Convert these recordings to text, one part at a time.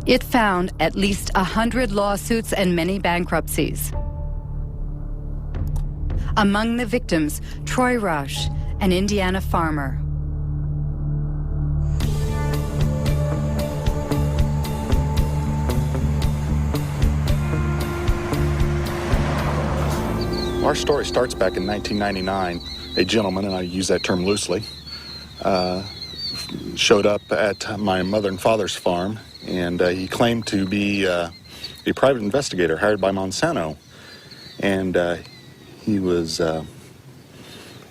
It found at least 100 lawsuits and many bankruptcies. Among the victims, Troy Rush, an Indiana farmer. Our story starts back in 1999. A gentleman, and I use that term loosely, showed up at my mother and father's farm, and he claimed to be a private investigator hired by Monsanto. And he was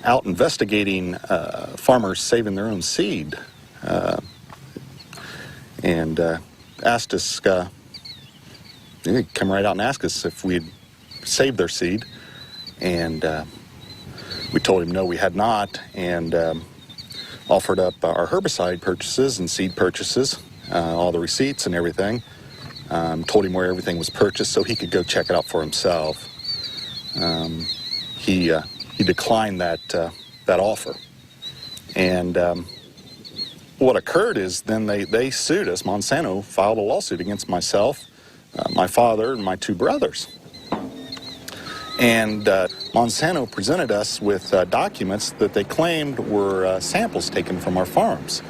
out investigating farmers saving their own seed, and asked us, he came right out and asked us if we'd saved their seed. And we told him no, we had not, and offered up our herbicide purchases and seed purchases, all the receipts and everything. Told him where everything was purchased so he could go check it out for himself. He declined that offer. And what occurred is then they sued us. Monsanto filed a lawsuit against myself, my father, and my two brothers. And Monsanto presented us with documents that they claimed were samples taken from our farms.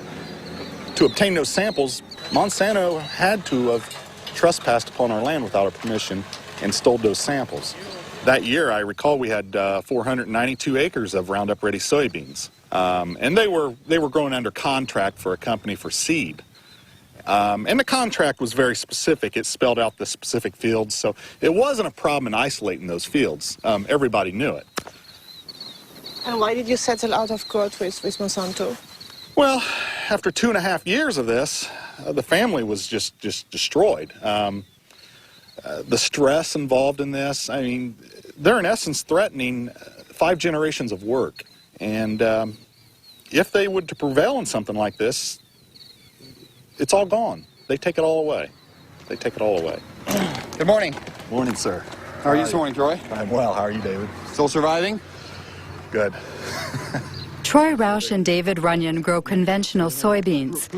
To obtain those samples, Monsanto had to have trespassed upon our land without our permission and stole those samples. That year, I recall we had 492 acres of Roundup Ready soybeans. And they were grown under contract for a company for seed. And the contract was very specific. It spelled out the specific fields, so it wasn't a problem in isolating those fields. Everybody knew it. And why did you settle out of court with Monsanto? Well, after 2.5 years of this, the family was just destroyed. The stress involved in this, I mean, they're in essence threatening 5 generations of work. And if they would to prevail in something like this, it's all gone. They take it all away. They take it all away. Good morning. Morning, sir. How are you this morning, Troy? I'm well. How are you, David? Still surviving? Good. Troy Roush and David Runyon grow conventional soybeans.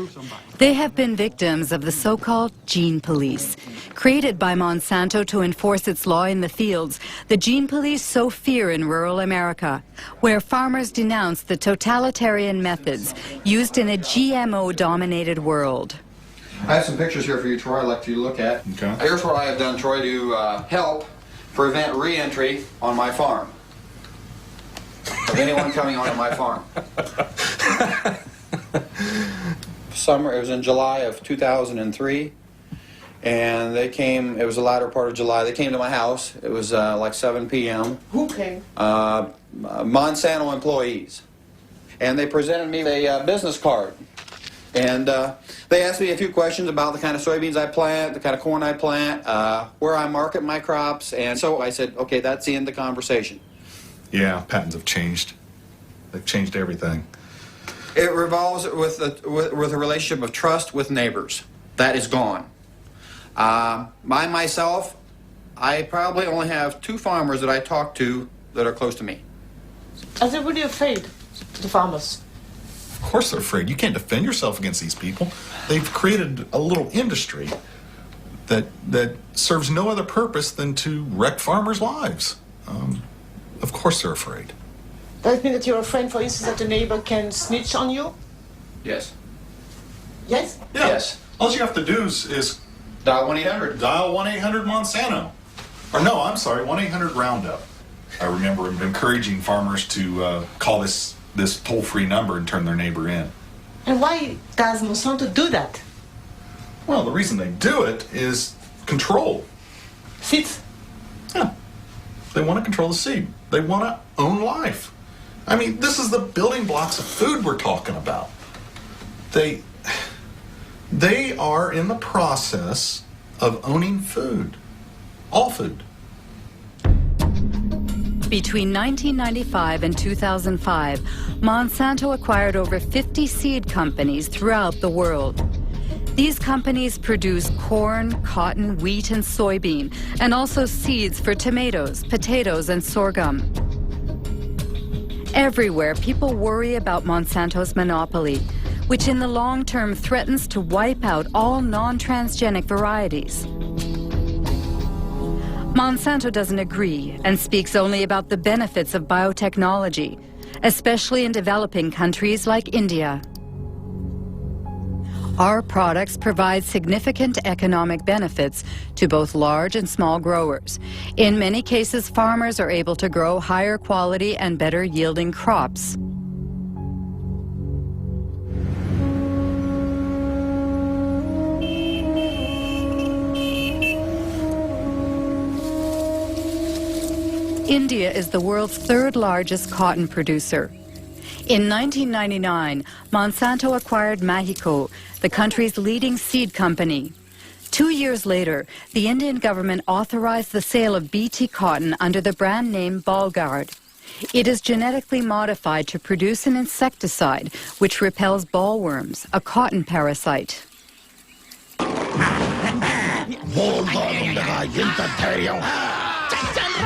They have been victims of the so-called gene police. Created by Monsanto to enforce its law in the fields, the gene police sow fear in rural America, where farmers denounce the totalitarian methods used in a GMO-dominated world. I have some pictures here for you, Troy, I'd like you to look at. Okay. Here's what I have done, Troy, to help prevent re-entry on my farm of anyone coming onto my farm. It was in July of 2003, and they came, it was the latter part of July, they came to my house. It was like 7 p.m. Who came? Monsanto employees. And they presented me a business card. And they asked me a few questions about the kind of soybeans I plant, the kind of corn I plant, where I market my crops, and so I said, okay, that's the end of the conversation. Yeah, patents have changed. They've changed everything. It revolves with a relationship of trust with neighbors. That is gone. Myself, I probably only have 2 farmers that I talk to that are close to me. Are they really afraid, the farmers? Of course they're afraid. You can't defend yourself against these people. They've created a little industry that serves no other purpose than to wreck farmers' lives. Of course they're afraid. Does it mean that you're afraid, for instance, that the neighbor can snitch on you? Yes. Yes? Yeah. Yes. All you have to do is Dial 1-800. dial 1-800 Monsanto. Or no, I'm sorry, 1-800 Roundup. I remember encouraging farmers to call this toll-free number and turn their neighbor in. And why does Monsanto do that? Well, the reason they do it is control. Seeds? Yeah. They want to control the seed. They want to own life. I mean, this is the building blocks of food we're talking about. They are in the process of owning food. All food. Between 1995 and 2005, Monsanto acquired over 50 seed companies throughout the world. These companies produce corn, cotton, wheat, and soybean, and also seeds for tomatoes, potatoes, and sorghum. Everywhere, people worry about Monsanto's monopoly, which in the long term threatens to wipe out all non-transgenic varieties. Monsanto doesn't agree and speaks only about the benefits of biotechnology, especially in developing countries like India. Our products provide significant economic benefits to both large and small growers. In many cases, farmers are able to grow higher quality and better yielding crops. India is the world's third largest cotton producer. In 1999, Monsanto acquired Mahiko, the country's leading seed company. 2 years later, the Indian government authorized the sale of BT cotton under the brand name Bolgard. It is genetically modified to produce an insecticide which repels bollworms, a cotton parasite.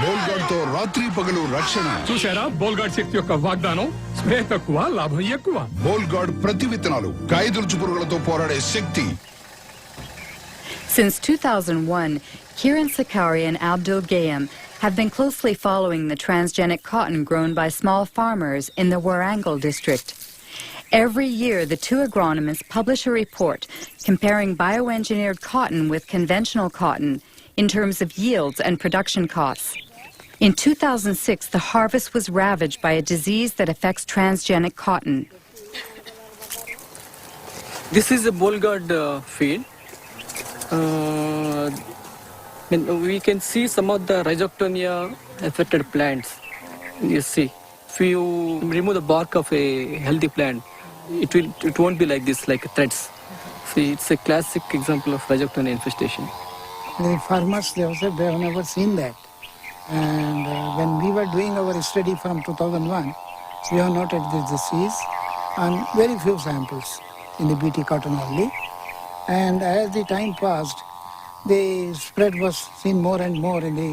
బోల్గాడ్తో రాత్రి పగలు రక్షణ చూసారా బోల్గాడ్ శక్తి యొక్క వాగ్దానం spray తక్కువ లాభం ఎక్కువ బోల్గాడ్ ప్రతి విత్తనాలు కాయదులుచు పురుగులతో పోరాడే శక్తి. Since 2001, Kiran Sakari and Abdul Gayam have been closely following the transgenic cotton grown by small farmers in the Warangal district. Every year, the two agronomists publish a report comparing bioengineered cotton with conventional cotton in terms of yields and production costs. In 2006, the harvest was ravaged by a disease that affects transgenic cotton. This is a Bolgard field. We can see some of the rhizoctonia affected plants. You see, if you remove the bark of a healthy plant, it won't be like this, like threads. See, it's a classic example of rhizoctonia infestation. The farmers, they have never seen that. And when we were doing our study from 2001, we have noted this disease on very few samples in the BT cotton only. And as the time passed, the spread was seen more and more in the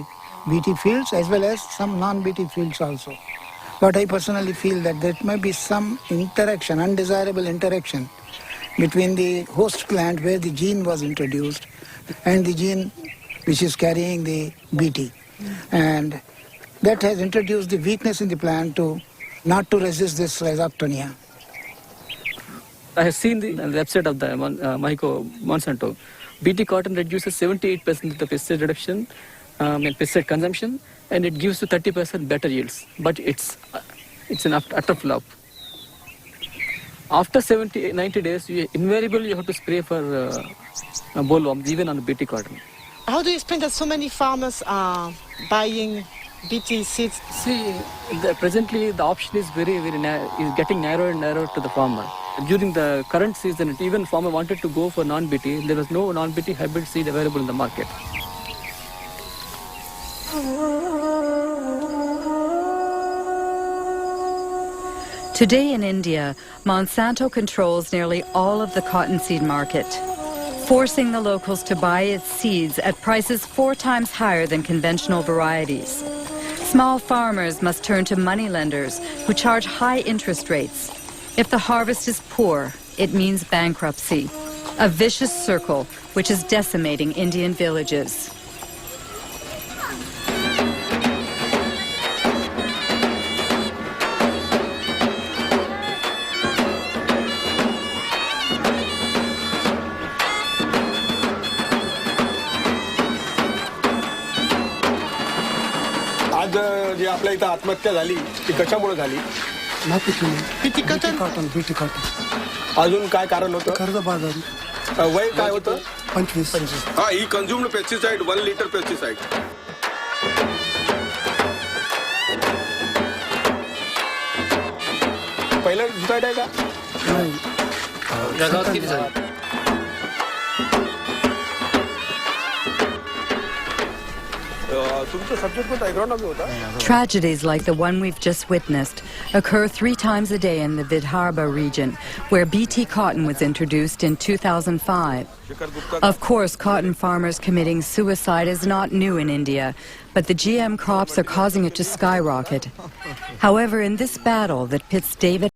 BT fields as well as some non-BT fields also. But I personally feel that there might be some interaction, undesirable interaction between the host plant where the gene was introduced and the gene which is carrying the BT. And that has introduced the weakness in the plant to not to resist this rhizoctonia. I have seen the website of the Monsanto. BT cotton reduces 78% of the pesticide reduction and pesticide consumption, and it gives you 30% better yields. But it's an utter flop. After 90 days, invariably you have to spray for bollworms, even on the BT cotton. How do you explain that so many farmers are buying BT seeds? See, presently the option is is getting narrower and narrower to the farmer. During the current season, even farmer wanted to go for non-BT. There was no non-BT hybrid seed available in the market. Today in India, Monsanto controls nearly all of the cottonseed market, forcing the locals to buy its seeds at prices 4 times higher than conventional varieties. Small farmers must turn to moneylenders who charge high interest rates. If the harvest is poor, it means bankruptcy, a vicious circle which is decimating Indian villages. आज जी आपल्या इथं आत्महत्या झाली ती कशामुळे झाली? BT cotton? BT cotton. अजून काय कारण होतं? कर्जबाजारी. वय काय होतं? 25. हा, ही कन्झ्युम्ड पेस्टिसाइड 1 लिटर पेस्टिसाइड. पहिलं डिसाइड आहे का? नाही. जगात किती झाली? Tragedies like the one we've just witnessed occur 3 times a day in the Vidarbha region, where BT cotton was introduced in 2005. Of course, cotton farmers committing suicide is not new in India, but the GM crops are causing it to skyrocket. However, in this battle that pits David